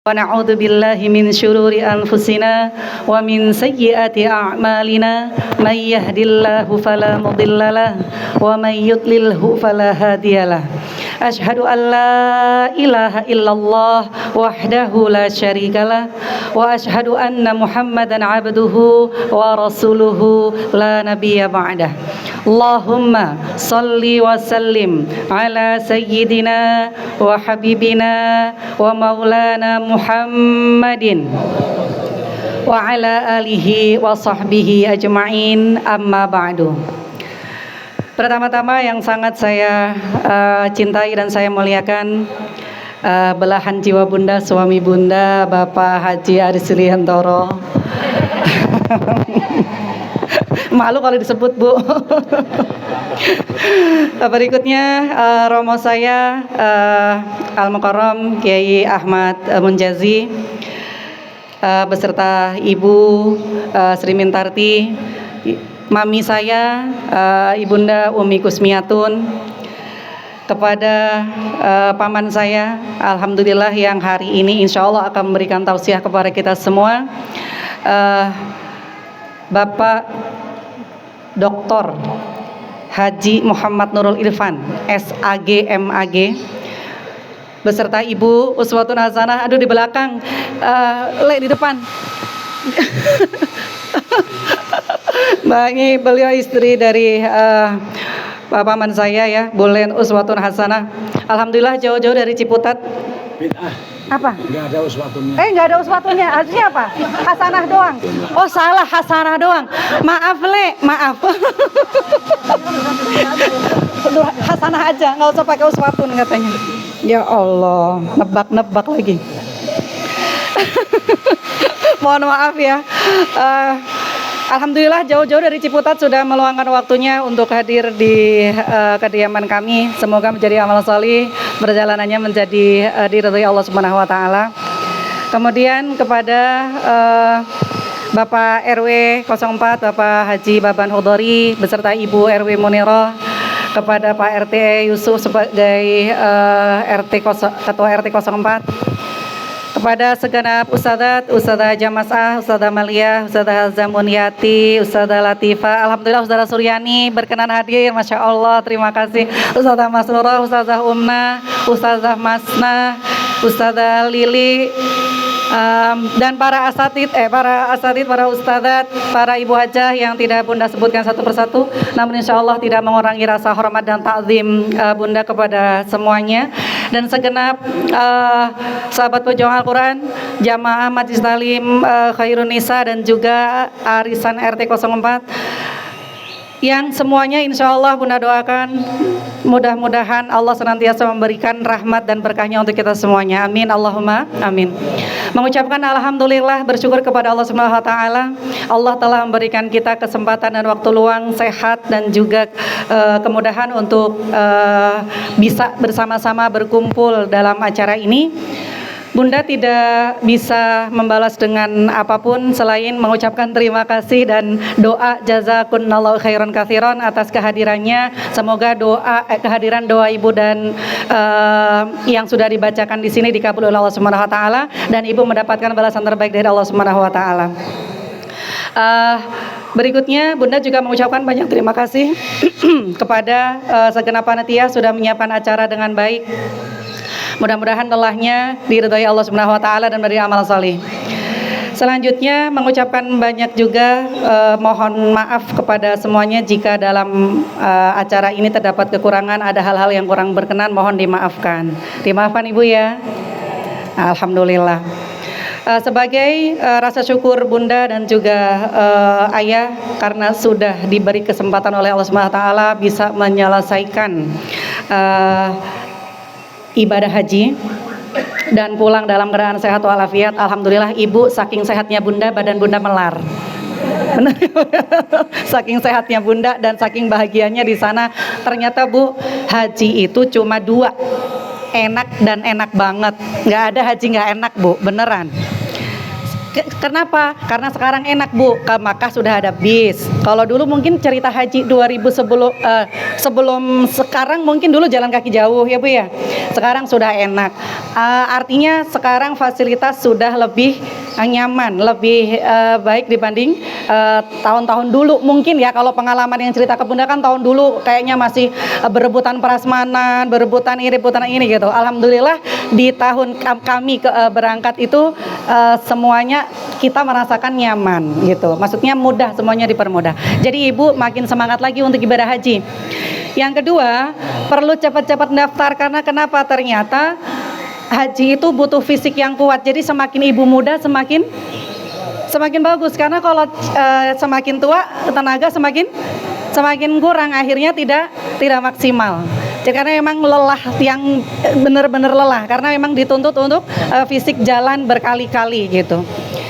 ونعوذ بالله من شرور أنفسنا ومن سيئات أعمالنا من يهد الله فلا مضل له ومن يضلله فلا هادي له أشهد أن لا إله إلا الله وحده لا شريك له وأشهد أن محمدا عبده ورسوله لا نبي بعده اللهم صل وسلم على سيدنا وحبيبنا ومولانا محمد وعلى آله وصحبه أجمعين أما بعد. Pertama-tama yang sangat saya cintai dan saya muliakan, belahan jiwa Bunda, suami Bunda, Bapak Haji Aris Suliantoro. Malu kalau disebut, Bu. Berikutnya romo saya Al-Mukarram Kiai Ahmad Munjazi beserta Ibu Sri Mintarti, mami saya Ibunda Umi Kusmiatun, kepada paman saya, alhamdulillah yang hari ini insya Allah akan memberikan tausiah kepada kita semua, Bapak Dr. Haji Muhammad Nurul Irfan, SAG MAG, beserta Ibu Uswatun Hasanah. Aduh, di belakang, di depan. Bagi beliau istri dari paman saya ya, Bulen Uswatun Hasanah. Alhamdulillah jauh-jauh dari Ciputat. Apa? Enggak ada uswatunnya. Enggak ada uswatunya. Artinya apa? Hasanah doang. Oh, salah, hasanah doang. Maaf, maaf. Hasanah aja, nggak usah pakai uswatun katanya. Ya Allah, nebak-nebak lagi. Mohon maaf ya. Alhamdulillah jauh-jauh dari Ciputat sudah meluangkan waktunya untuk hadir di kediaman kami. Semoga menjadi amal solih, perjalanannya menjadi diridhoi Allah Subhanahu wa taala. Kemudian kepada Bapak RW 04, Bapak Haji Baban Hudori beserta Ibu RW Muniro, kepada Pak RT Yusuf sebagai Ketua RT 04, kepada segenap Ustadzah Jamasah, Ustadzah Malia, Ustadzah Zamuniati, Ustadzah Latifah, alhamdulillah Ustadzah Suryani berkenan hadir, Masya Allah, terima kasih. Ustadzah Masnurah, Ustadzah Umna, Ustadzah Masna, Ustadzah Lili, dan para asatid, para ustadzat, para ibu hajah yang tidak Bunda sebutkan satu persatu, namun insya Allah tidak mengurangi rasa hormat dan takzim Bunda kepada semuanya, dan segenap sahabat pejuang Al-Quran, jamaah Majlis Talim Khairun Nisa, dan juga arisan RT 04 yang semuanya insya Allah Bunda doakan mudah-mudahan Allah senantiasa memberikan rahmat dan berkahnya untuk kita semuanya. Amin, Allahumma amin. Mengucapkan alhamdulillah, bersyukur kepada Allah Subhanahu wa taala. Allah telah memberikan kita kesempatan dan waktu luang, sehat, dan juga kemudahan untuk bisa bersama-sama berkumpul dalam acara ini. Bunda tidak bisa membalas dengan apapun selain mengucapkan terima kasih dan doa jazakunallahu khairan katsiran atas kehadirannya. Semoga kehadiran doa Ibu dan yang sudah dibacakan di sini dikabul oleh Allah Subhanahu wa taala, dan Ibu mendapatkan balasan terbaik dari Allah Subhanahu wa taala. Berikutnya Bunda juga mengucapkan banyak terima kasih kepada segenap panitia sudah menyiapkan acara dengan baik. Mudah-mudahan telahnya diridhai Allah Subhanahu wa taala dan beri amal salih. Selanjutnya mengucapkan banyak juga mohon maaf kepada semuanya jika dalam acara ini terdapat kekurangan, ada hal-hal yang kurang berkenan, mohon dimaafkan. Dimaafkan Ibu ya. Alhamdulillah. Sebagai rasa syukur Bunda dan juga Ayah karena sudah diberi kesempatan oleh Allah Subhanahu wa taala bisa menyelesaikan ibadah haji dan pulang dalam keadaan sehat walafiat. Alhamdulillah Ibu, saking sehatnya Bunda, badan Bunda melar. Benar. Saking sehatnya Bunda dan saking bahagianya di sana. Ternyata Bu, haji itu cuma 2, enak dan enak banget. Nggak ada haji nggak enak Bu, beneran. Kenapa? Karena sekarang enak Bu, ke Makkah sudah ada bis. Kalau dulu mungkin cerita haji 2000 sebelum sekarang mungkin dulu jalan kaki jauh ya Bu ya. Sekarang sudah enak. Artinya sekarang fasilitas sudah lebih nyaman, lebih baik dibanding tahun-tahun dulu mungkin ya. Kalau pengalaman yang cerita ke Bunda kan tahun dulu kayaknya masih berebutan prasmanan, berebutan ini gitu. Alhamdulillah di tahun kami berangkat itu semuanya kita merasakan nyaman gitu. Maksudnya mudah, semuanya dipermudah. Jadi Ibu makin semangat lagi untuk ibadah haji. Yang kedua, perlu cepat-cepat daftar karena kenapa? Ternyata haji itu butuh fisik yang kuat. Jadi semakin ibu muda semakin bagus karena kalau semakin tua tenaga semakin kurang, akhirnya tidak maksimal. Jadi karena memang lelah, yang benar-benar lelah karena memang dituntut untuk fisik jalan berkali-kali gitu.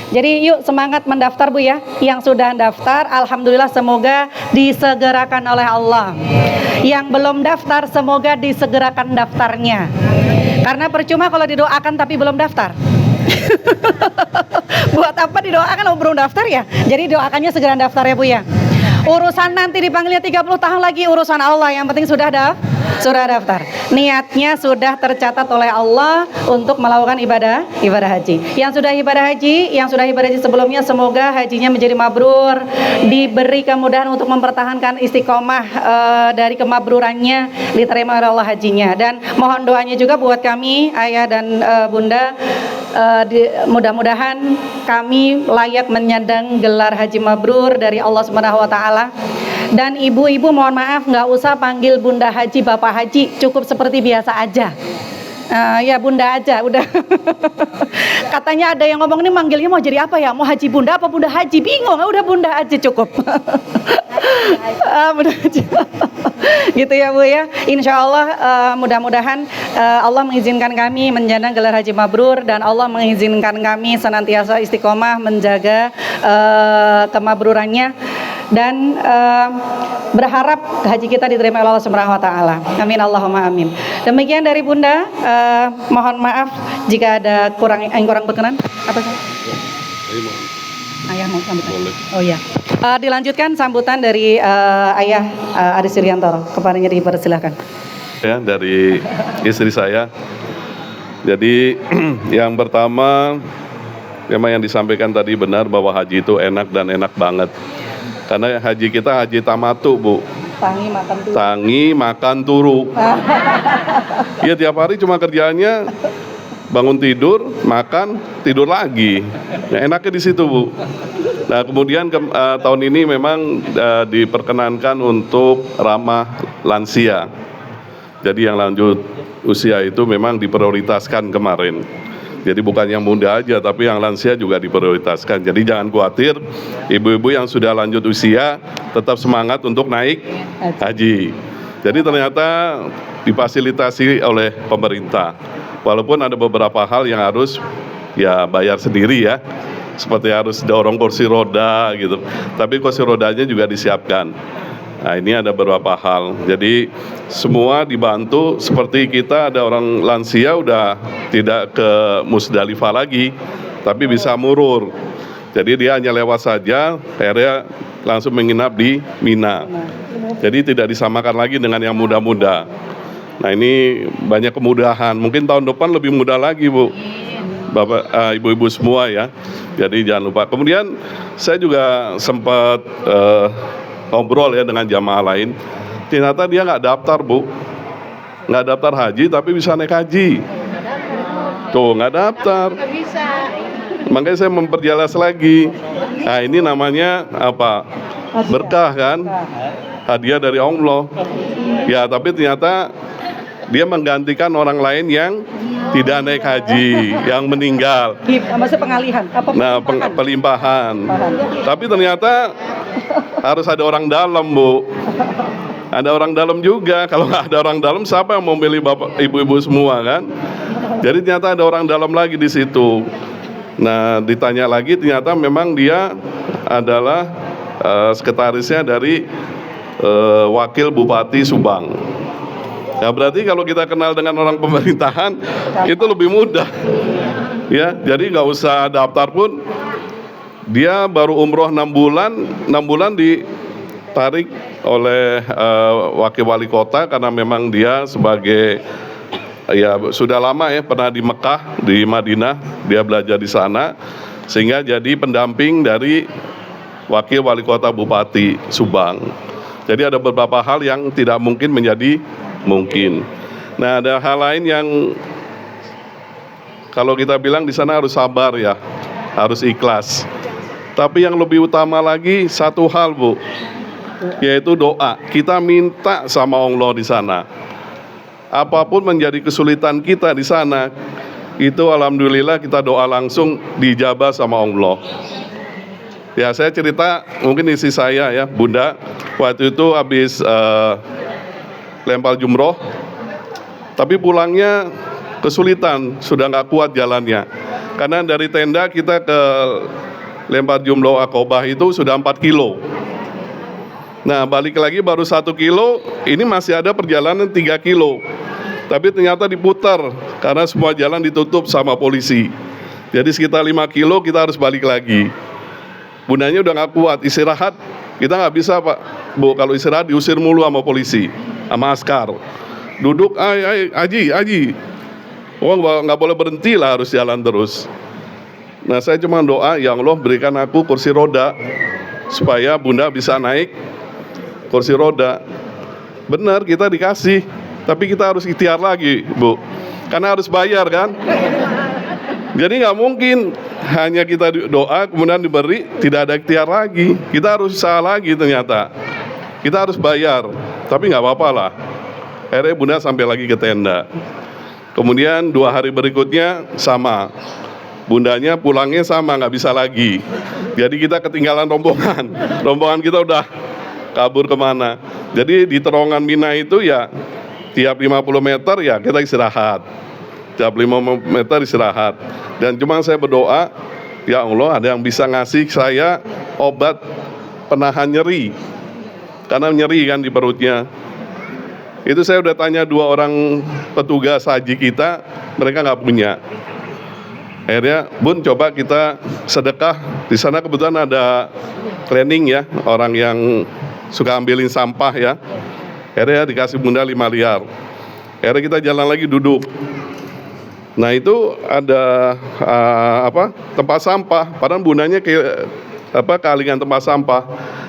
Jadi yuk semangat mendaftar Bu ya. Yang sudah daftar alhamdulillah semoga disegerakan oleh Allah. Yang belum daftar semoga disegerakan daftarnya. Karena percuma kalau didoakan tapi belum daftar. Buat apa didoakan kalau belum daftar ya? Jadi doakannya segera daftar ya Bu ya. Urusan nanti dipanggilnya 30 tahun lagi urusan Allah, yang penting sudah daftar. Niatnya sudah tercatat oleh Allah untuk melakukan ibadah haji. Yang sudah ibadah haji sebelumnya semoga hajinya menjadi mabrur, diberi kemudahan untuk mempertahankan istiqomah dari kemabrurannya, diterima oleh Allah hajinya. Dan mohon doanya juga buat kami ayah dan bunda, mudah-mudahan kami layak menyandang gelar haji mabrur dari Allah Subhanahu wa taala. Dan ibu-ibu mohon maaf nggak usah panggil bunda haji, bapak haji, cukup seperti biasa aja. Ya bunda aja udah. Katanya ada yang ngomong ini manggilnya mau jadi apa ya? Mau haji bunda apa bunda haji? Bingung, udah bunda aja cukup. Bunda haji. Gitu ya Bu ya. Insya Allah mudah-mudahan Allah mengizinkan kami menjandang gelar haji mabrur dan Allah mengizinkan kami senantiasa istiqomah menjaga kemabrurannya dan berharap haji kita diterima oleh Allah Subhanahu wa taala. Amin Allahumma amin. Demikian dari Bunda, mohon maaf jika ada yang kurang berkenan. Apa sih? Ayah mau sambutan. Oh iya. Dilanjutkan sambutan dari Ayah Aris Siriantoro. Kepadanya dipersilahkan. Ya, dari istri saya. Jadi yang pertama memang yang disampaikan tadi benar bahwa haji itu enak dan enak banget. Karena haji kita haji tamatu Bu. Tangi makan turu. Iya tiap hari cuma kerjaannya bangun tidur, makan, tidur lagi. Nah, enaknya di situ Bu. Nah kemudian tahun ini memang diperkenankan untuk ramah lansia. Jadi yang lanjut usia itu memang diprioritaskan kemarin. Jadi bukan yang muda aja, tapi yang lansia juga diprioritaskan. Jadi jangan khawatir, ibu-ibu yang sudah lanjut usia tetap semangat untuk naik haji. Jadi ternyata difasilitasi oleh pemerintah. Walaupun ada beberapa hal yang harus ya bayar sendiri ya, seperti harus dorong kursi roda gitu. Tapi kursi rodanya juga disiapkan. Nah ini ada beberapa hal. Jadi semua dibantu, seperti kita ada orang lansia udah tidak ke Musdalifah lagi, tapi bisa murur. Jadi dia hanya lewat saja, akhirnya langsung menginap di Mina. Jadi tidak disamakan lagi dengan yang muda-muda. Nah ini banyak kemudahan. Mungkin tahun depan lebih mudah lagi Bu, Bapak, ibu-ibu semua ya. Jadi jangan lupa. Kemudian saya juga sempat ngobrol ya dengan jamaah lain. Ternyata dia nggak daftar Bu, nggak daftar haji tapi bisa naik haji. Tuh nggak daftar. Makanya saya memperjelas lagi. Nah ini namanya apa? Berkah kan? Hadiah dari Allah. Ya tapi ternyata dia menggantikan orang lain yang tidak naik haji, yang meninggal. Maksudnya pengalihan? Nah, pelimpahan. Tapi ternyata harus ada orang dalam Bu. Ada orang dalam juga. Kalau nggak ada orang dalam, siapa yang mau milih bapak, ibu-ibu semua kan? Jadi ternyata ada orang dalam lagi di situ. Nah, ditanya lagi ternyata memang dia adalah sekretarisnya dari wakil Bupati Subang. Ya berarti kalau kita kenal dengan orang pemerintahan itu lebih mudah. Ya, jadi nggak usah daftar pun Dia baru umroh 6 bulan, 6 bulan ditarik oleh wakil wali kota karena memang dia sebagai ya sudah lama ya pernah di Mekah, di Madinah, dia belajar di sana sehingga jadi pendamping dari wakil wali kota Bupati Subang. Jadi ada beberapa hal yang tidak mungkin menjadi mungkin. Nah, ada hal lain yang kalau kita bilang di sana harus sabar ya, harus ikhlas. Tapi yang lebih utama lagi satu hal, Bu, yaitu doa. Kita minta sama Allah di sana. Apapun menjadi kesulitan kita di sana, itu alhamdulillah kita doa langsung dijabah sama Allah. Ya, saya cerita mungkin isi saya ya, Bunda, waktu itu habis lempar jumroh, tapi pulangnya kesulitan, sudah nggak kuat jalannya. Karena dari tenda kita ke lempar jumroh Aqobah itu sudah 4 kilo. Nah, balik lagi baru 1 kilo, ini masih ada perjalanan 3 kilo. Tapi ternyata diputar, karena semua jalan ditutup sama polisi. Jadi sekitar 5 kilo kita harus balik lagi. Bundanya udah nggak kuat, istirahat. Kita nggak bisa Pak, Bu, kalau istirahat diusir mulu sama polisi, sama askar. Duduk, Aji. Oh, nggak boleh berhenti lah, harus jalan terus. Nah, saya cuma doa, ya Allah berikan aku kursi roda, supaya Bunda bisa naik kursi roda. Benar, kita dikasih, tapi kita harus ikhtiar lagi, Bu. Karena harus bayar kan. Jadi nggak mungkin hanya kita doa kemudian diberi, tidak ada ikhtiar lagi. Kita harus usaha lagi ternyata. Kita harus bayar, tapi nggak apa-apa lah. Akhirnya Bunda sampai lagi ke tenda. Kemudian 2 hari berikutnya sama. Bundanya pulangnya sama, nggak bisa lagi. Jadi kita ketinggalan rombongan. Rombongan kita udah kabur kemana. Jadi di terowongan Mina itu ya tiap 50 meter ya kita istirahat. Tiap 5 meter istirahat. Dan cuma saya berdoa, ya Allah ada yang bisa ngasih saya obat penahan nyeri. Karena nyeri kan di perutnya. Itu saya udah tanya 2 orang petugas haji kita, mereka nggak punya. Akhirnya, Bun, coba kita sedekah. Di sana kebetulan ada cleaning ya, orang yang suka ambilin sampah ya. Akhirnya dikasih Bunda 5 liar. Akhirnya kita jalan lagi duduk. Nah, itu ada tempat sampah. Padahal Bundanya kealingan tempat sampah.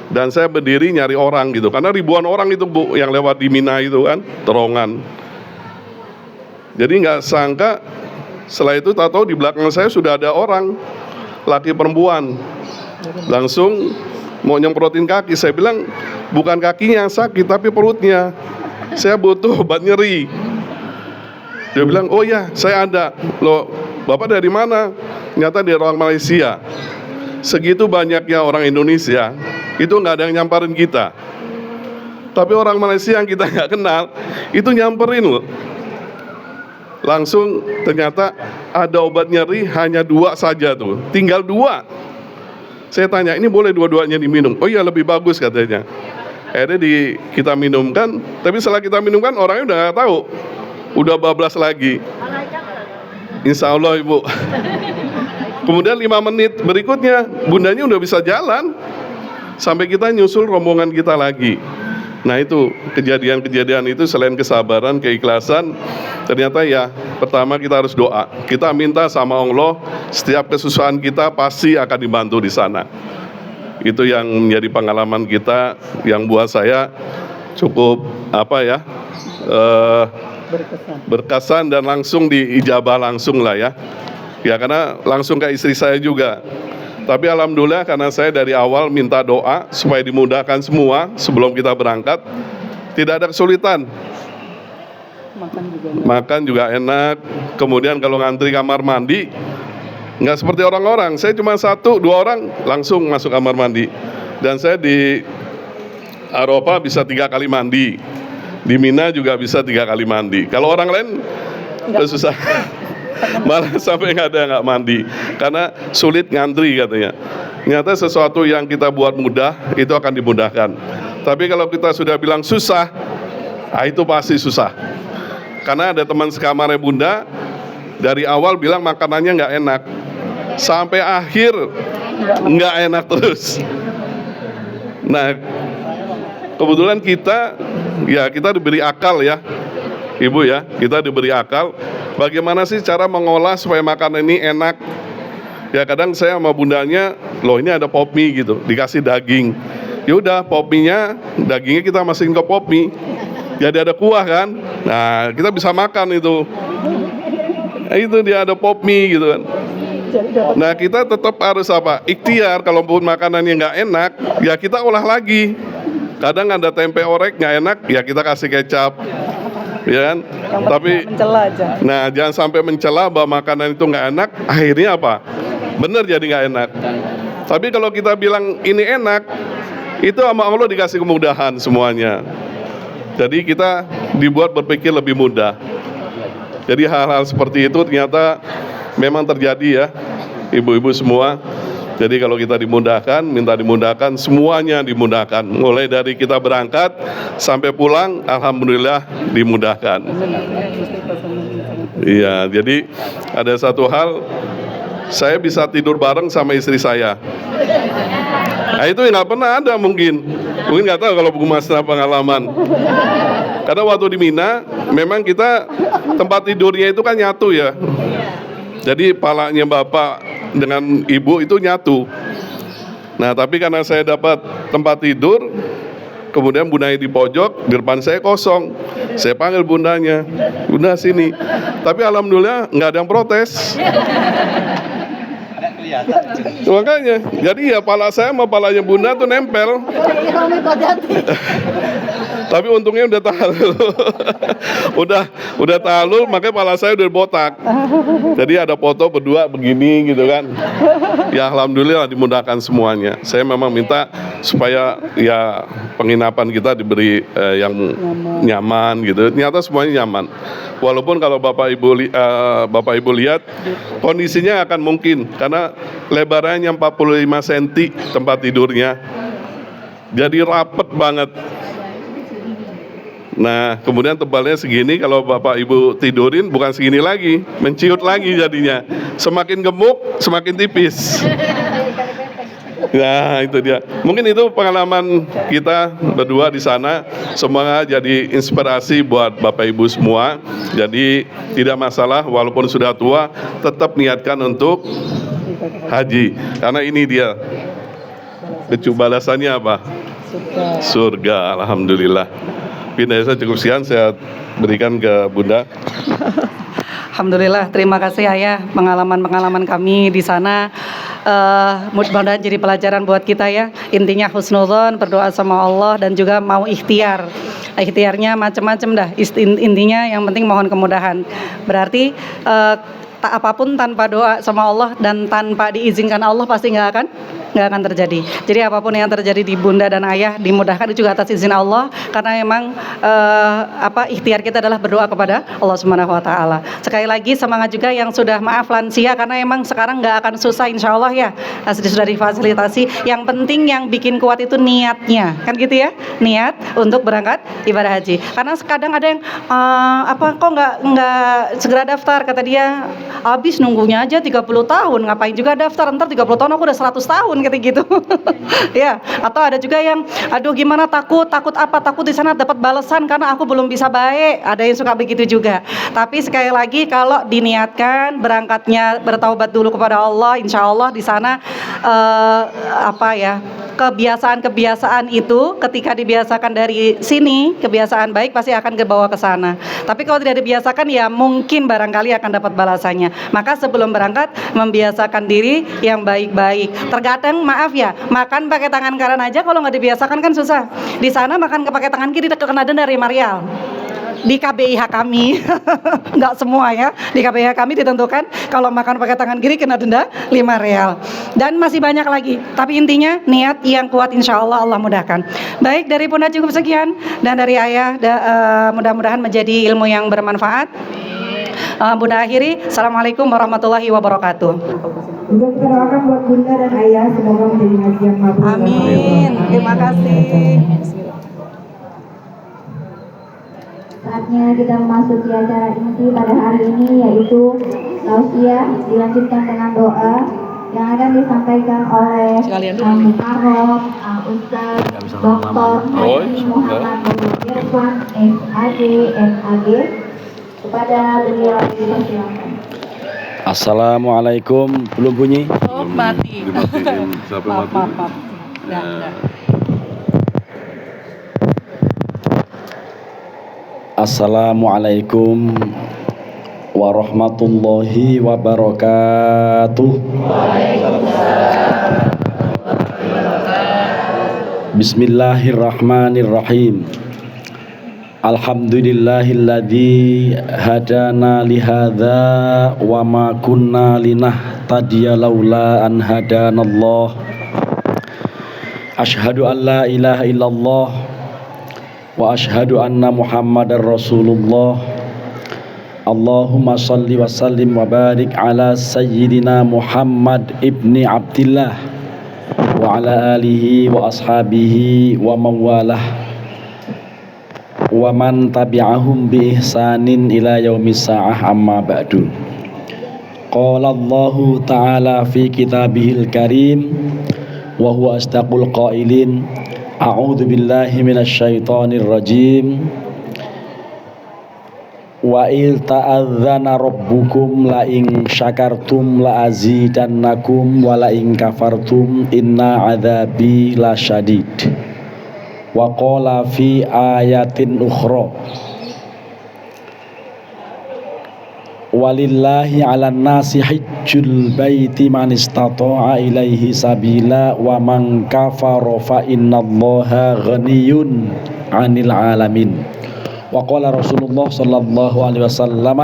Dan saya berdiri nyari orang gitu, karena ribuan orang itu Bu yang lewat di Mina itu kan, terowongan. Jadi nggak sangka setelah itu tahu di belakang saya sudah ada orang, laki perempuan, langsung mau nyemprotin kaki. Saya bilang bukan kakinya yang sakit tapi perutnya, saya butuh obat nyeri. Dia bilang, oh ya saya ada. Loh, Bapak dari mana? Ternyata dari orang Malaysia. Segitu banyaknya orang Indonesia, itu nggak ada yang nyamperin kita. Tapi orang Malaysia yang kita nggak kenal, itu nyamperin loh. Langsung ternyata ada obat nyeri hanya 2 saja tuh, tinggal 2. Saya tanya, ini boleh dua-duanya diminum? Oh iya lebih bagus katanya. Akhirnya kita minumkan, tapi setelah kita minumkan orangnya udah nggak tahu, udah bablas lagi. Insya Allah Ibu. Kemudian 5 menit berikutnya Bundanya udah bisa jalan. Sampai kita nyusul rombongan kita lagi. Nah itu kejadian-kejadian itu selain kesabaran, keikhlasan, ternyata ya pertama kita harus doa. Kita minta sama Allah, setiap kesusahan kita pasti akan dibantu di sana. Itu yang menjadi pengalaman kita, yang buat saya cukup berkesan dan langsung diijabah langsung lah ya. Ya karena langsung ke istri saya juga. Tapi alhamdulillah karena saya dari awal minta doa supaya dimudahkan semua sebelum kita berangkat, tidak ada kesulitan. Makan juga enak. Kemudian kalau ngantri kamar mandi nggak seperti orang-orang. Saya cuma 1-2 orang langsung masuk kamar mandi. Dan saya di Arafah bisa 3 kali mandi. Di Mina juga bisa 3 kali mandi. Kalau orang lain susah. Malah sampai nggak mandi karena sulit ngantri katanya. Ternyata sesuatu yang kita buat mudah itu akan dimudahkan. Tapi kalau kita sudah bilang susah, itu pasti susah. Karena ada teman sekamarnya Bunda dari awal bilang makanannya nggak enak. sampai akhir nggak enak terus. Nah, kebetulan kita diberi akal ya, Ibu ya, kita diberi akal. Bagaimana sih cara mengolah supaya makanan ini enak? Ya kadang saya sama bundanya, loh ini ada pop mie gitu, dikasih daging. Ya udah pop mie-nya, dagingnya kita masukin ke pop mie. Jadi ada kuah kan? Nah, kita bisa makan itu. Nah, itu dia ada pop mie gitu kan. Nah, kita tetap harus apa? Ikhtiar, kalaupun makanannya nggak enak, ya kita olah lagi. Kadang ada tempe orek nggak enak, ya kita kasih kecap. Ya kan? Tapi mencela aja. nah, jangan sampai mencela bahwa makanan itu nggak enak, akhirnya apa? Bener jadi nggak enak. Tapi kalau kita bilang ini enak, itu sama Allah dikasih kemudahan semuanya. Jadi kita dibuat berpikir lebih mudah. Jadi hal-hal seperti itu ternyata memang terjadi ya, ibu-ibu semua. Jadi kalau kita dimudahkan, minta dimudahkan, semuanya dimudahkan. Mulai dari kita berangkat sampai pulang, alhamdulillah dimudahkan. Iya, jadi ada satu hal, saya bisa tidur bareng sama istri saya. Nah itu nggak pernah ada mungkin nggak tahu kalau Bu Mas pengalaman. Karena waktu di Mina, memang kita tempat tidurnya itu kan nyatu ya. Jadi palanya bapak dengan ibu itu nyatu. Nah tapi karena saya dapat tempat tidur, kemudian bundanya di pojok, di depan saya kosong. Saya panggil bundanya, bunda sini. Tapi alhamdulillah nggak ada yang protes. Makanya, jadi ya pala saya sama palanya bunda tuh nempel. Tapi untungnya udah tahlul. udah tahlul, makanya pala saya udah botak. Jadi ada foto berdua begini gitu kan. Ya alhamdulillah dimudahkan semuanya. Saya memang minta supaya ya penginapan kita diberi yang nyaman gitu. Ternyata semuanya nyaman. Walaupun kalau Bapak Ibu lihat kondisinya akan mungkin karena lebarannya 45 cm tempat tidurnya. Jadi rapet banget. Nah, kemudian tebalnya segini, kalau Bapak Ibu tidurin bukan segini lagi, menciut lagi jadinya. Semakin gemuk, semakin tipis. Nah, itu dia. Mungkin itu pengalaman kita berdua di sana. Semoga jadi inspirasi buat Bapak Ibu semua. Jadi tidak masalah walaupun sudah tua, tetap niatkan untuk haji. Karena ini dia. Balasannya apa? Surga. Alhamdulillah. Dari saya cukup sekian, saya berikan ke Bunda. Alhamdulillah, terima kasih Ayah, pengalaman-pengalaman kami di sana mudah-mudahan jadi pelajaran buat kita ya. Intinya husnudzon, berdoa sama Allah dan juga mau ikhtiar. Ikhtiarnya macam-macam dah. Intinya yang penting mohon kemudahan. Berarti tak apapun tanpa doa sama Allah dan tanpa diizinkan Allah pasti nggak akan terjadi. Jadi apapun yang terjadi di bunda dan ayah dimudahkan itu juga atas izin Allah karena memang ikhtiar kita adalah berdoa kepada Allah Subhanahu wa taala. Sekali lagi semangat juga yang sudah maaf lansia karena emang sekarang nggak akan susah insya Allah ya. Sudah difasilitasi. Yang penting yang bikin kuat itu niatnya. Kan gitu ya? Niat untuk berangkat ibadah haji. Karena kadang ada yang kok nggak segera daftar kata dia. Habis nunggunya aja 30 tahun, ngapain juga daftar, ntar 30 tahun aku udah 100 tahun kata gitu. Ya, atau ada juga yang aduh gimana takut apa? Takut di sana dapat balasan karena aku belum bisa baik. Ada yang suka begitu juga. Tapi sekali lagi kalau diniatkan berangkatnya bertaubat dulu kepada Allah, insya Allah di sana kebiasaan-kebiasaan itu ketika dibiasakan dari sini, kebiasaan baik pasti akan dibawa ke sana. Tapi kalau tidak dibiasakan ya mungkin barangkali akan dapat balasannya. Maka sebelum berangkat membiasakan diri yang baik-baik. Terkadang maaf ya, makan pakai tangan kanan aja kalau nggak dibiasakan kan susah. Di sana makan pakai tangan kiri kena denda 5 rial. Di KBIH kami, nggak semua ya, di KBIH kami ditentukan kalau makan pakai tangan kiri kena denda 5 rial. Dan masih banyak lagi, tapi intinya niat yang kuat insya Allah Allah mudahkan. Baik, dari Bunda cukup sekian, dan dari Ayah mudah-mudahan menjadi ilmu yang bermanfaat. Bunda akhiri, Assalamualaikum warahmatullahi wabarakatuh. Juga kita doakan buat Bunda dan Ayah, semoga menjadi haji yang mabrur. Amin, terima kasih. Saatnya kita memasuki acara inti pada hari ini yaitu tausiah dilanjutkan dengan doa. akan disampaikan oleh Sekalian dulu. Muharram, Ustaz Dr. Haji Muhammad Irfan SAG MAG. Kepada beliau dipersilakan. Assalamualaikum. Belum bunyi? Oh, mati. Dimatiin. Siapa yang mati? Maaf. Dah. Assalamualaikum warahmatullahi wabarakatuh. Bismillahirrahmanirrahim. Alhamdulillahilladzi hadana lihadza wa ma kunna linahtadiya laula an hadanallah. Asyhadu an la ilaha illallah wa asyhadu anna Muhammadar Rasulullah. Allahumma salli wa sallim wa barik ala sayyidina Muhammad ibni Abdillah wa ala alihi wa ashabihi wa mawalah wa man tabi'ahum bi ihsanin ila yaumis sa'ah, amma ba'du. Qala Allahu ta'ala fi kitabihil karim wa huwa asdaqul qailin. A'udzu billahi minasy syaithanir rajim. Wa il ta'adzana rabbukum la in syakartum la azidannakum wa la in kafartum inna adzabi lasyadid. Wa qala fi ayatin ukhra walillahi 'alan nasi hajjul baiti man istata'a ilaihi sabila wa man kafara fa innallaha ghaniyun 'anil 'alamin. Wa qala Rasulullah sallallahu alaihi wasallam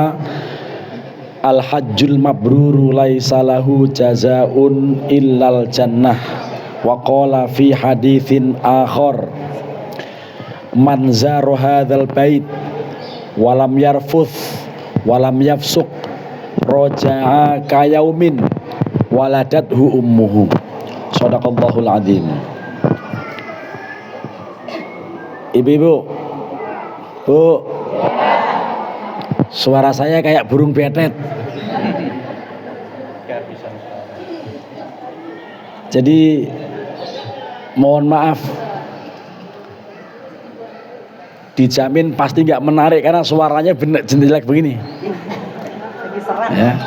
al hajjul mabruru laisa lahu jazaa'un illal jannah. Wa qala fi haditsin akhar man zara hadzal bait walam yarfuth walam yafsuq roja'a kayaumin waladathu ummuhu. Shadaqallahul adzim. Ibu-ibu, Bu, suara saya kayak burung betet. Jadi mohon maaf, dijamin pasti nggak menarik karena suaranya bener jelek begini ya.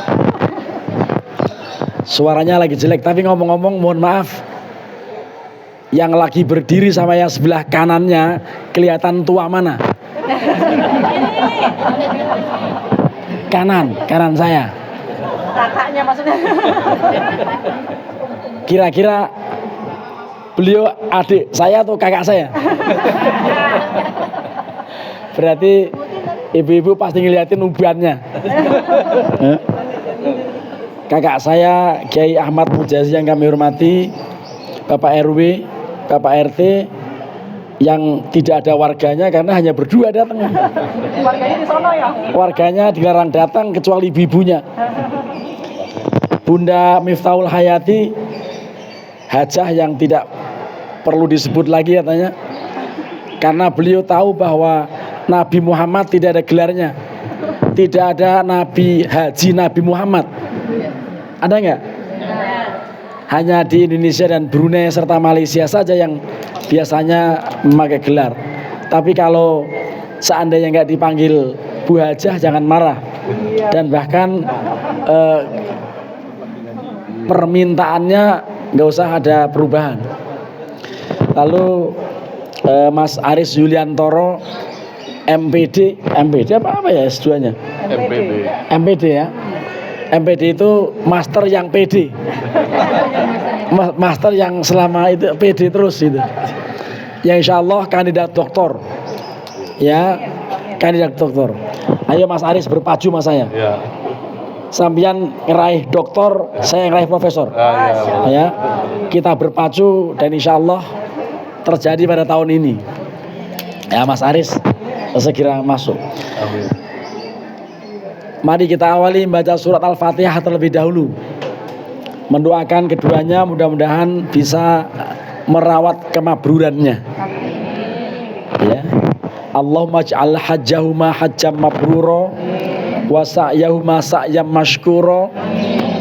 Suaranya lagi jelek, tapi ngomong-ngomong mohon maaf, yang lagi berdiri sama yang sebelah kanannya kelihatan tua mana? Kanan saya. Kakaknya maksudnya. Kira-kira beliau adik saya atau kakak saya? Berarti ibu-ibu pasti ngeliatin ubannya. Kakak saya Kiai Ahmad Mujazi yang kami hormati, Bapak RW, Bapak RT yang tidak ada warganya karena hanya berdua datang. Warganya di sono ya? Warganya dilarang datang kecuali ibu-ibunya. Bunda Miftahul Hayati, hajah yang tidak perlu disebut lagi katanya, karena beliau tahu bahwa Nabi Muhammad tidak ada gelarnya. Tidak ada Nabi Haji Nabi Muhammad. Ada nggak? Hanya di Indonesia dan Brunei serta Malaysia saja yang biasanya memakai gelar. Tapi kalau seandainya nggak dipanggil Bu Hajah, jangan marah. Dan bahkan permintaannya nggak usah ada perubahan. Lalu Mas Aris Yuliantoro MPD apa ya S2-nya? MPD ya. MPD itu master yang PD. Master yang selama itu PD terus itu. Yang insya Allah kandidat doktor. Ya, kandidat doktor. Ayo Mas Aris berpacu sama saya. Ya. Sampian ngeraih doktor, saya ngeraih profesor. Ya, kita berpacu dan insya Allah terjadi pada tahun ini. Ya Mas Aris segera masuk. Amin. Mari kita awali membaca surat Al-Fatihah terlebih dahulu. Mendoakan keduanya mudah-mudahan bisa merawat kemabrurannya. Ya. Allahumma ij'al hajjahuma hajjam mabrura wa sa'yahuma sa'yam mashkura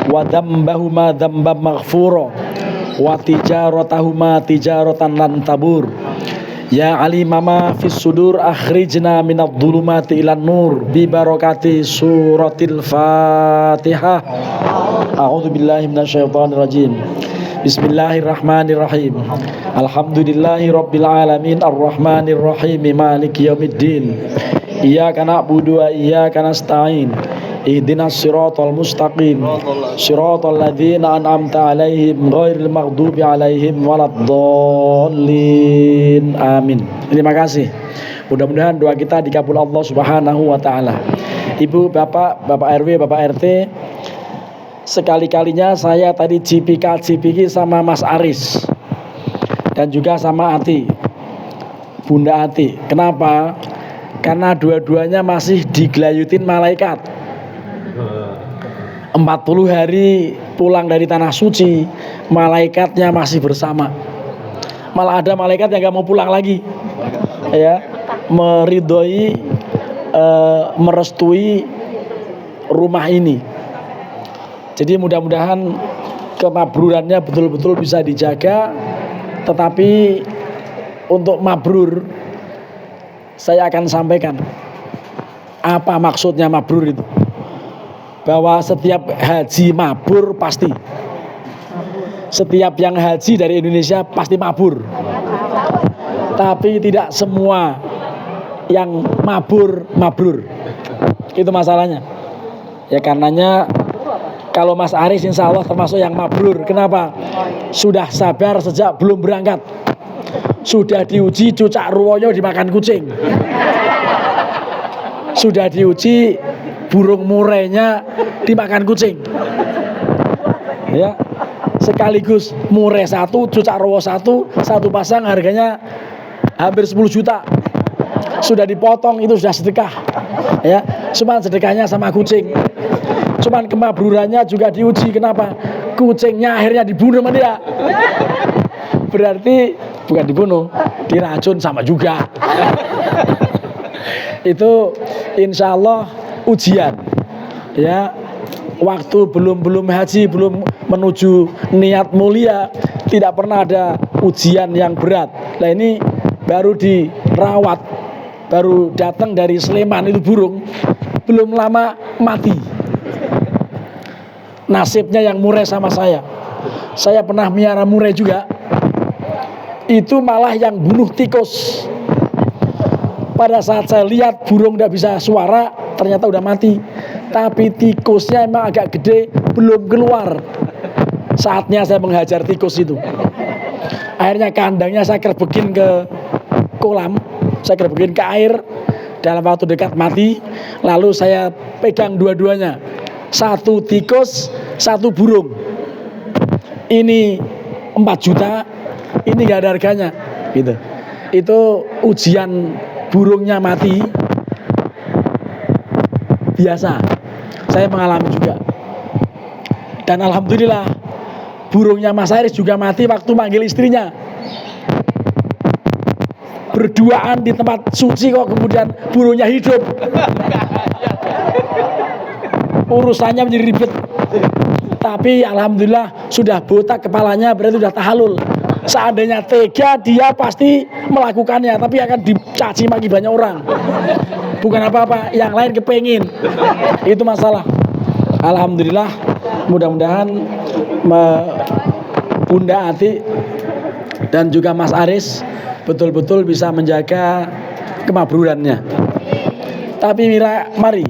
wa dzambahuma dzamban maghfura wa tijaratahuma tijaratan lan tabur. Ya alimama fis sudur akhrijna minadh dhulumati ilan nur bi barakati suratil Fatihah. A'udzu billahi minasyaitonir rajim. Bismillahirrahmanirrahim. Alhamdulillahi rabbil alamin arrahmanir rahim maliki yaumiddin. Iyyaka na'budu wa iyyaka nasta'in. Ihdinas siratal mustaqim. Siratal ladzina an'amta 'alaihim ghairil maghdubi alaihim waladdallin. Amin. Terima kasih. Mudah-mudahan doa kita dikabul Allah Subhanahu wa taala. Ibu, Bapak, Bapak RW, Bapak RT, sekali-kalinya saya tadi JPK sama Mas Aris dan juga sama Ati, Bunda Ati. Kenapa? Karena dua-duanya masih digelayutin malaikat. 40 hari pulang dari tanah suci, malaikatnya masih bersama. Malah ada malaikat yang gak mau pulang lagi, ya, meridhoi, merestui rumah ini. Jadi mudah-mudahan kemabrurannya betul-betul bisa dijaga. Tetapi untuk mabrur, saya akan sampaikan apa maksudnya mabrur itu. Bahwa setiap haji mabur pasti. Setiap yang haji dari Indonesia pasti mabur. Tapi tidak semua yang mabur mabrur. Itu masalahnya. Ya karenanya kalau Mas Aris insya Allah termasuk yang mabrur. Kenapa? Sudah sabar sejak belum berangkat. Sudah diuji cucak ruwoyo dimakan kucing. Sudah diuji burung murainya dimakan kucing. Ya, sekaligus murai 1, cucak ruwo 1, satu pasang harganya hampir 10 juta. Sudah dipotong, itu sudah sedekah. Ya, cuman sedekahnya sama kucing. Cuman kemabrurannya juga diuji. Kenapa? Kucingnya akhirnya dibunuh sama dia. Berarti bukan dibunuh, diracun sama juga. Itu insya Allah ujian. Ya, waktu belum haji, belum menuju niat mulia, tidak pernah ada ujian yang berat. Nah ini baru dirawat, baru datang dari Sleman itu burung, belum lama mati. Nasibnya yang murai sama saya. Saya pernah miara murai juga. Itu malah yang bunuh tikus. Pada saat saya lihat burung tidak bisa suara, ternyata udah mati. Tapi tikusnya emang agak gede, belum keluar. Saatnya saya menghajar tikus itu. Akhirnya kandangnya saya kerbekin ke kolam, saya kerbekin ke air. Dalam waktu dekat mati. Lalu saya pegang dua-duanya. Satu tikus, satu burung. Ini 4 juta, ini gak ada harganya. Gitu. Itu ujian burungnya mati biasa, saya mengalami juga. Dan alhamdulillah burungnya Mas Aris juga mati waktu manggil istrinya. Berduaan di tempat suci kok kemudian burungnya hidup. Urusannya menjadi ribet. Tapi alhamdulillah sudah botak kepalanya, berarti sudah tahalul. Seandainya tega, dia pasti melakukannya, tapi akan dicaci maki banyak orang. Bukan apa-apa, yang lain kepengin. Itu masalah. Alhamdulillah, mudah-mudahan Bunda Ati dan juga Mas Aris betul-betul bisa menjaga kemabrurannya. Tapi mari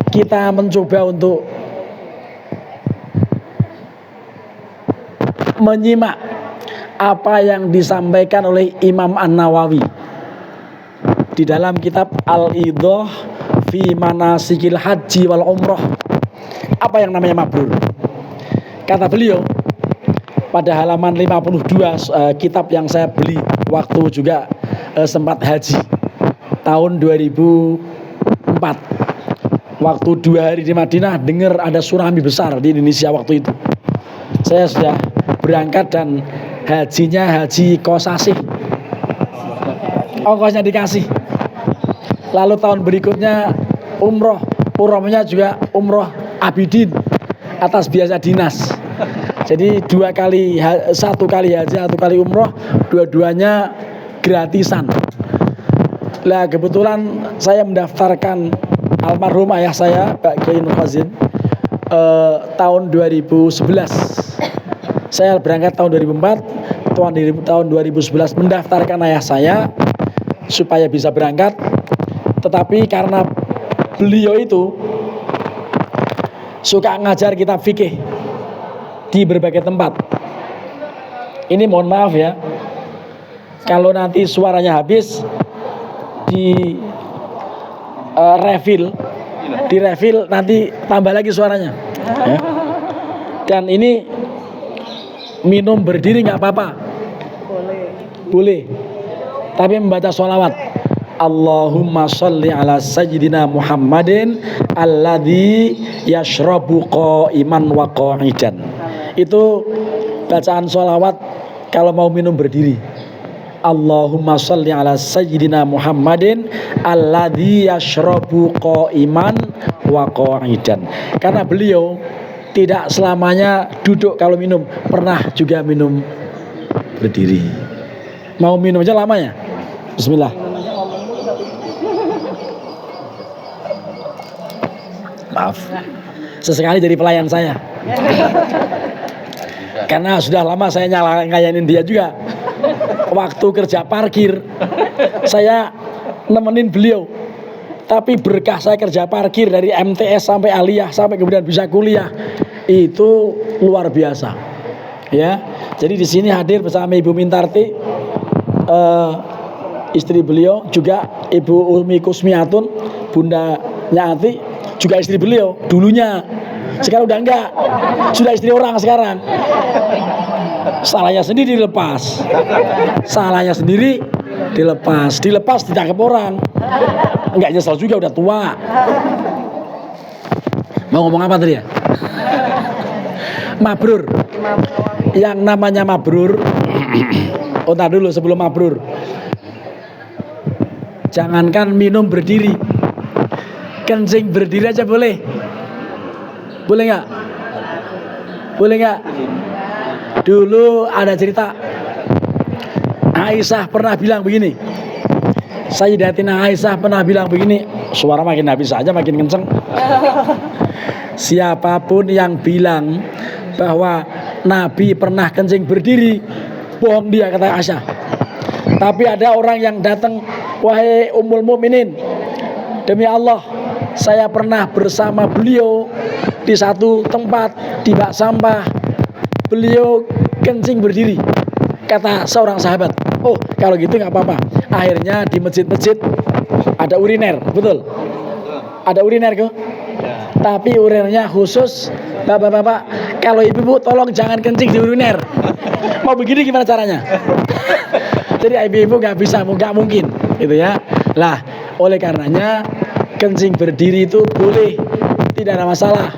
kita mencoba untuk menyimak apa yang disampaikan oleh Imam An-Nawawi di dalam kitab Al-Idah fi Manasikil Haji wal Umrah. Apa yang namanya mabrur? Kata beliau pada halaman 52, kitab yang saya beli waktu juga sempat haji tahun 2004. Waktu 2 hari di Madinah, dengar ada tsunami besar di Indonesia waktu itu. Saya sudah berangkat dan hajinya haji kosasih, ongkosnya dikasih. Lalu tahun berikutnya umrohnya juga umroh abidin, atas biasa dinas. Jadi 1 kali haji, 1 kali umroh, dua-duanya gratisan. Lah kebetulan saya mendaftarkan almarhum ayah saya, Pak Kiai Nur Fazin, tahun 2011. Saya berangkat tahun 2004, tahun 2011 mendaftarkan ayah saya supaya bisa berangkat. Tetapi karena beliau itu suka ngajar kitab fikih di berbagai tempat. Ini mohon maaf ya, kalau nanti suaranya habis di refill nanti tambah lagi suaranya ya. Dan ini minum berdiri nggak apa-apa, boleh, tapi membaca sholawat. Allahumma sholli ala sayyidina Muhammadin alladzi yashrabu qa'iman wa qa'idan. Itu bacaan sholawat kalau mau minum berdiri. Allahumma sholli ala sayyidina Muhammadin alladzi yashrabu qa'iman wa qa'idan. Karena beliau tidak selamanya duduk kalau minum, pernah juga minum berdiri. Mau minum aja lamanya. Bismillah. Maaf, sesekali jadi pelayan saya. Karena sudah lama saya ngelayanin dia juga. Waktu kerja parkir, saya nemenin beliau. Tapi berkah saya kerja parkir dari MTS sampai aliyah sampai kemudian bisa kuliah, itu luar biasa. Ya, jadi di sini hadir bersama Ibu Mintarti, istri beliau, juga Ibu Ulmi Kusmiatun, bundanya Ati, juga istri beliau dulunya. Sekarang udah enggak, sudah istri orang sekarang. Salahnya sendiri dilepas, dilepas ditangkap orang. Enggak nyesel juga, udah tua. Mau ngomong apa tadi ya? Mabrur. Yang namanya mabrur. Ntar dulu sebelum mabrur, jangankan minum berdiri, kencing berdiri aja boleh. Boleh nggak? Boleh nggak? Dulu ada cerita, Aisyah pernah bilang begini. Sayyidatina Aisyah pernah bilang begini, suara makin habis aja makin kenceng. Siapapun yang bilang bahwa Nabi pernah kencing berdiri, bohong dia, kata Aisyah. Tapi ada orang yang datang, wahai Ummul Mukminin, demi Allah, saya pernah bersama beliau di satu tempat di bak sampah, beliau kencing berdiri. Kata seorang sahabat, oh kalau gitu nggak apa-apa. Akhirnya di masjid-masjid ada uriner, betul? Ada uriner kok? Tapi urinernya khusus, bapak-bapak, kalau ibu-ibu tolong jangan kencing di uriner. Mau begini gimana caranya? Jadi ibu-ibu nggak bisa, nggak mungkin, gitu ya. Lah, oleh karenanya kencing berdiri itu boleh, tidak ada masalah.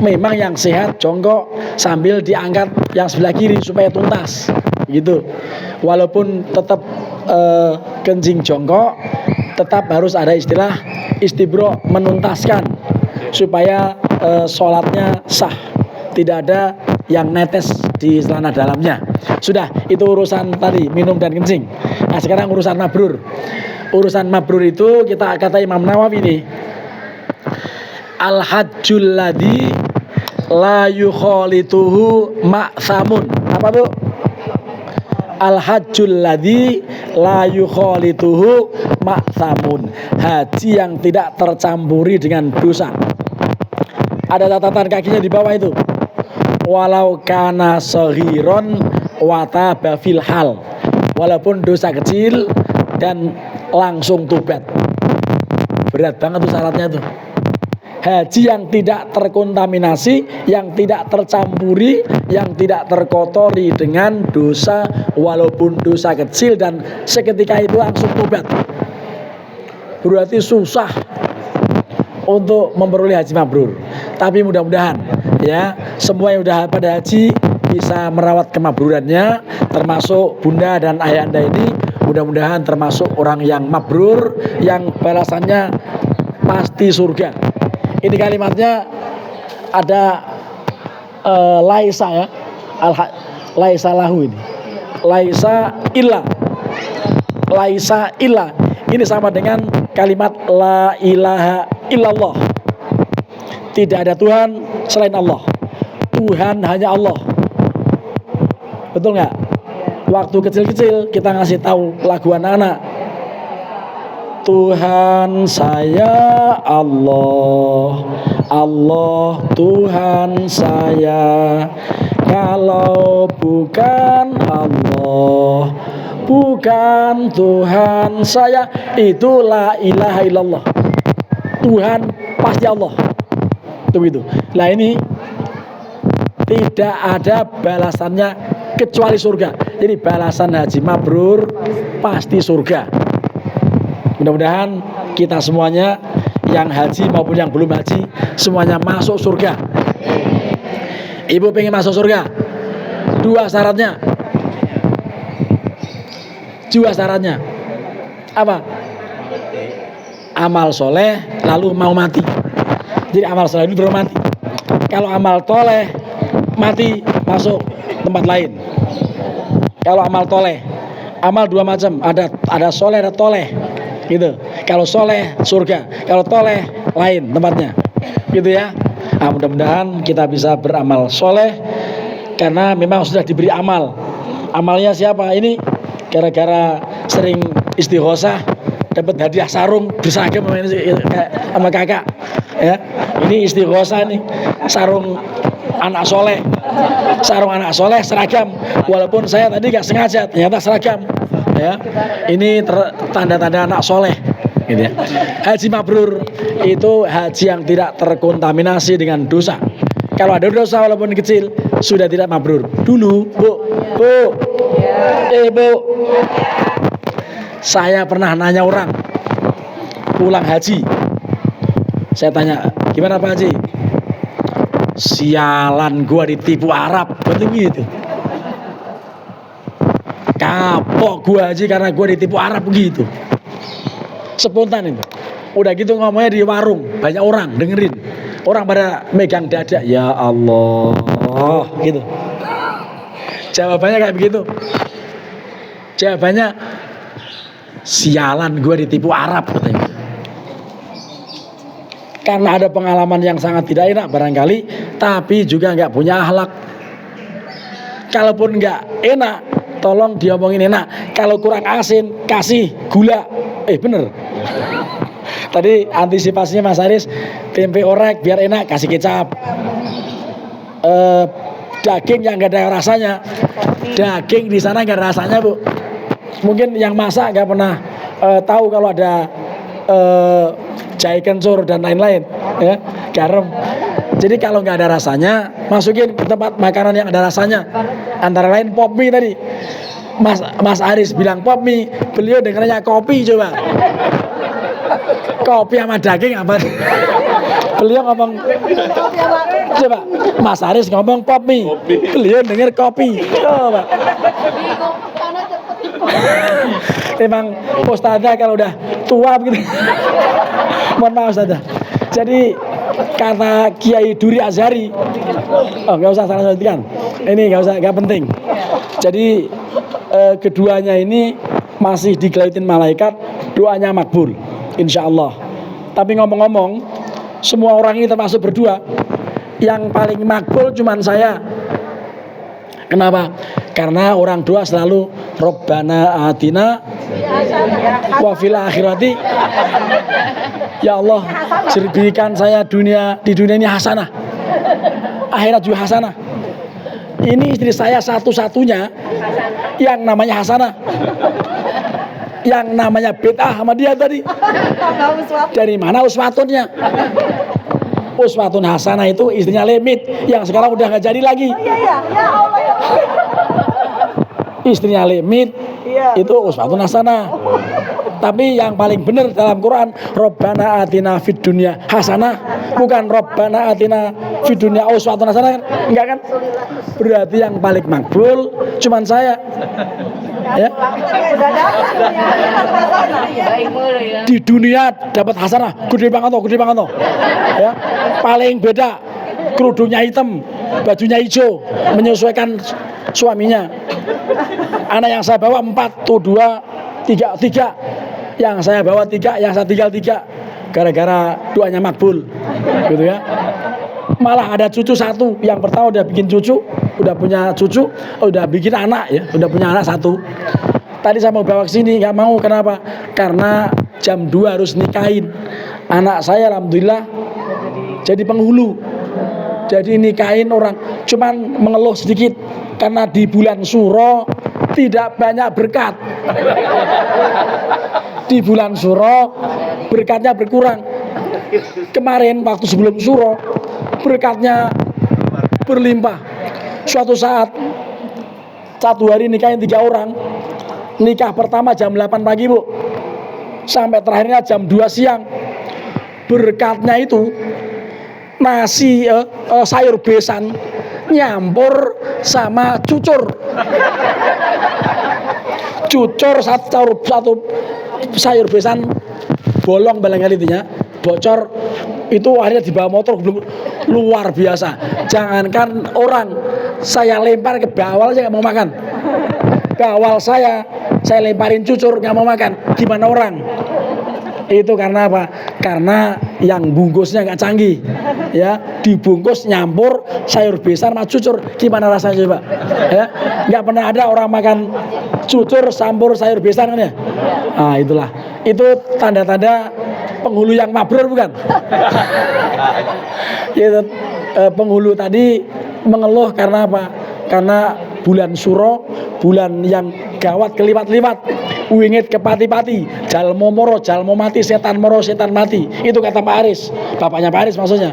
Memang yang sehat jongkok sambil diangkat yang sebelah kiri supaya tuntas, gitu. Walaupun tetap kencing jongkok, tetap harus ada istilah istibro, menuntaskan supaya sholatnya sah, tidak ada yang netes di celana dalamnya. Sudah, itu urusan tadi minum dan kencing. Nah sekarang urusan mabrur. Urusan mabrur itu kita kata Imam Nawawi ini, al-hajjul ladzi la yukhalituhu ma'samun. Apa tuh? Al-hajjul ladzi la yukhalituhu ma'samun. Haji yang tidak tercampuri dengan dosa. Ada catatan kakinya di bawah itu. Walau kana saghiron wa taba fil hal. Walaupun dosa kecil dan langsung tobat. Berat banget tuh syaratnya tuh. Haji yang tidak terkontaminasi, yang tidak tercampuri, yang tidak terkotori dengan dosa, walaupun dosa kecil dan seketika itu langsung tobat. Berarti susah untuk memperoleh haji mabrur. Tapi mudah-mudahan ya, semua yang udah pada haji bisa merawat kemabrurannya, termasuk bunda dan ayah anda ini. Mudah-mudahan termasuk orang yang mabrur, yang balasannya pasti surga. Ini kalimatnya ada laisa ya. Laisa lahu ini. Laisa illa. Laisa illa. Ini sama dengan kalimat la ilaha illallah. Tidak ada Tuhan selain Allah. Tuhan hanya Allah. Betul nggak? Waktu kecil-kecil kita ngasih tahu lagu anak-anak. Tuhan saya Allah, Allah Tuhan saya. Kalau bukan Allah, bukan Tuhan saya. Itu la ilaha illallah. Tuhan pasti Allah. Itu gitu. Nah ini tidak ada balasannya kecuali surga. Jadi balasan haji mabrur pasti surga. Mudah-mudahan kita semuanya yang haji maupun yang belum haji semuanya masuk surga. Ibu pengen masuk surga? Dua syaratnya. Apa? Amal soleh lalu mau mati. Jadi amal soleh itu baru mati. Kalau amal toleh mati masuk tempat lain. Kalau amal toleh, amal dua macam, ada soleh ada toleh, gitu. Kalau soleh surga, kalau toleh lain tempatnya, gitu ya. Nah, mudah-mudahan kita bisa beramal soleh karena memang sudah diberi amal. Amalnya siapa? Ini gara-gara sering istighosah dapat hadiah sarung berseragam sama kakak. Ya, ini istighosah nih, sarung anak soleh. Sarung anak soleh seragam, walaupun saya tadi gak sengaja ternyata seragam ya. Ini tanda-tanda anak soleh gitu ya. Haji mabrur itu haji yang tidak terkontaminasi dengan dosa. Kalau ada dosa walaupun kecil sudah tidak mabrur. Dulu Bu saya pernah nanya orang pulang haji, saya tanya gimana Pak Haji? Sialan gua ditipu Arab, betul gitu. Kapok gua haji karena gua ditipu Arab begitu. Spontan itu. Udah gitu ngomongnya di warung, banyak orang dengerin. Orang pada megang dada, ya Allah, gitu. Jawabannya kayak begitu. Jawabannya sialan gua ditipu Arab katanya. Karena ada pengalaman yang sangat tidak enak barangkali, tapi juga nggak punya akhlak. Kalaupun nggak enak, tolong diomongin enak. Kalau kurang asin, kasih gula. Bener. Tadi antisipasinya Mas Aris, tempe orek biar enak, kasih kecap. Daging yang nggak ada rasanya, daging di sana nggak ada rasanya Bu. Mungkin yang masak nggak pernah tahu kalau ada jahe kencur dan lain-lain ya, garam. Jadi kalau nggak ada rasanya masukin ke tempat makanan yang ada rasanya, antara lain pop mie tadi. Mas Aris bilang pop mie, beliau dengarnya kopi. Coba kopi sama daging apa? Beliau ngomong coba Mas Aris ngomong pop mie, beliau dengar kopi. Coba emang Ustadzah kalau udah tua begitu. Mohon maaf Ustadzah. Jadi kata Kiai Duri Azhari, nggak usah salah sebutkan. Ini nggak penting. Jadi keduanya ini masih digelaitin malaikat, doanya makbul, insya Allah. Tapi ngomong-ngomong, semua orang ini termasuk berdua, yang paling makbul cuman saya. Kenapa? Karena orang tua selalu Rabbana atina wa fil akhirati, ya Allah berikan saya di dunia ini hasanah, akhirat juga hasanah. Ini istri saya satu-satunya yang namanya hasanah. Yang namanya bid'ah sama dia tadi. Dari mana uswatunnya? Uswatun hasanah itu istrinya Lemit yang sekarang udah nggak jadi lagi. Istrinya Lemit itu uswatun hasanah. Tapi yang paling benar dalam Quran, Rabbana atina fid dunya hasanah, bukan Rabbana atina fid dunya uswatun hasanah kan? Enggak kan? Berarti yang paling makbul cuman saya. Ya. Di dunia dapat hasanah, gede banget toh. Ya. Paling beda kerudungnya hitam, bajunya hijau, menyesuaikan suaminya. Anak yang saya bawa 4, tuh 2, 3. Yang saya bawa 3, yang saya tinggal 3. Gara-gara doanya makbul, gitu ya. Malah ada cucu 1, yang pertama udah bikin cucu, udah punya cucu, udah bikin anak ya, udah punya anak 1. Tadi saya mau bawa ke sini, nggak mau. Kenapa? Karena jam 2 harus nikahin. Anak saya alhamdulillah jadi penghulu. Jadi nikahin orang, cuman mengeluh sedikit karena di bulan Suro tidak banyak berkat. Di bulan Suro berkatnya berkurang. Kemarin waktu sebelum Suro berkatnya berlimpah. Suatu saat 1 hari nikahin 3 orang. Nikah pertama jam 8 pagi, Bu, sampai terakhirnya jam 2 siang. Berkatnya itu nasi sayur besan nyampur sama cucur. Cucur satu sayur besan bolong barangkali intinya, bocor. Itu akhirnya dibawa motor, belum, luar biasa. Jangankan orang, saya lempar ke bawah aja nggak mau makan. Bawal saya lemparin cucur nggak mau makan. Gimana orang? Itu karena apa? Karena yang bungkusnya nggak canggih, ya, dibungkus nyampur sayur besar sama cucur. Gimana rasanya coba? Ya, nggak pernah ada orang makan cucur campur sayur besar kan ya? Nah, itulah. Itu tanda-tanda penghulu yang mabrur bukan? Itu penghulu tadi mengeluh karena apa? Karena bulan Suro, bulan yang gawat keliwat-liwat, wingit kepati-pati, jalmo moro, jalmo mati, setan moro, setan mati. Itu kata Pak Aris, bapaknya Pak Aris maksudnya.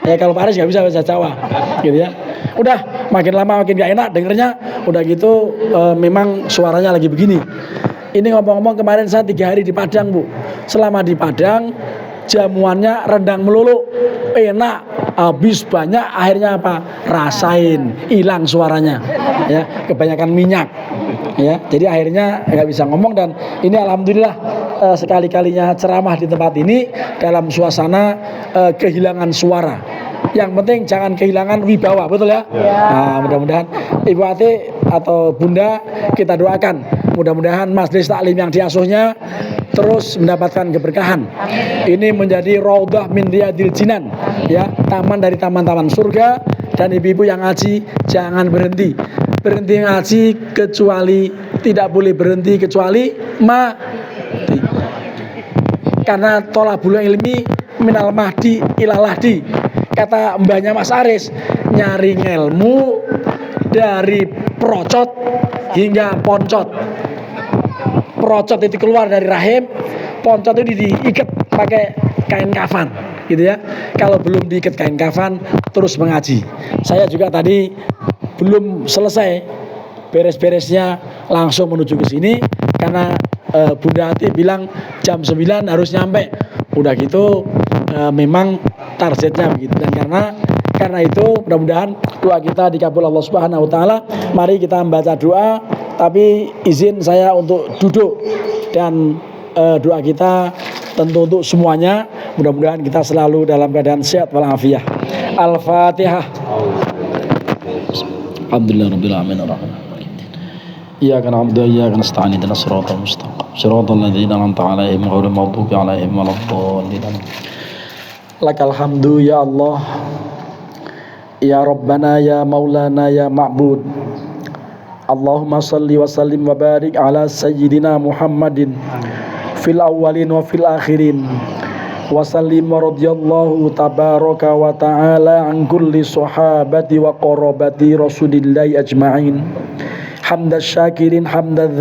Ya kalau Pak Aris nggak bisa bahasa Jawa, gitu ya. Udah makin lama makin gak enak dengernya. Udah gitu memang suaranya lagi begini. Ini ngomong-ngomong kemarin saya 3 hari di Padang, Bu. Selama di Padang jamuannya rendang melulu, enak, habis banyak, akhirnya apa? Rasain, hilang suaranya, ya, kebanyakan minyak, ya. Jadi akhirnya nggak bisa ngomong. Dan ini alhamdulillah sekali-kalinya ceramah di tempat ini dalam suasana kehilangan suara. Yang penting jangan kehilangan wibawa, betul ya? Nah, mudah-mudahan Ibu Ati atau Bunda kita doakan, mudah-mudahan majelis taklim yang diasuhnya terus mendapatkan keberkahan. Ini menjadi raudhah min riyadil jinan, ya, taman dari taman-taman surga. Dan ibu-ibu yang ngaji jangan berhenti ngaji, kecuali tidak boleh berhenti kecuali mati. Karena tolabul ilmi minal mahdi ilal lahdi. Kata mbahnya Mas Aris, nyari ilmu dari procot hingga poncot. Procot itu keluar dari rahim, poncot itu diikat pakai kain kafan, gitu ya. Kalau belum diikat kain kafan terus mengaji. Saya juga tadi belum selesai beres-beresnya langsung menuju ke sini karena Bunda Ati bilang jam 9 harus nyampe. Udah gitu memang targetnya begitu. Dan karena itu mudah-mudahan doa kita dikabul Allah Subhanahu wa taala. Mari kita membaca doa, tapi izin saya untuk duduk, dan doa kita tentu untuk semuanya. Mudah-mudahan kita selalu dalam keadaan sehat walafiat. Al-Fatihah. Alhamdulillahirabbil alamin arrahmanir rahim. Iyyaka na'budu wa iyyaka nasta'in ihdinas siratal mustaqim. Siratal ladzina an'amta 'alaihim ghairil maghdubi 'alaihim waladdallin. Lakal hamdu ya Allah, ya Rabbana, ya Maulana, ya Ma'bud. Allahumma salli wa sallim wa barik ala sayyidina Muhammadin fil awwalin wa fil akhirin. Wa sallim wa radiyallahu tabaraka wa ta'ala an kulli sahabati wa qarabati Rasulillahi ajma'in. Hamdaz syakirin hamdaz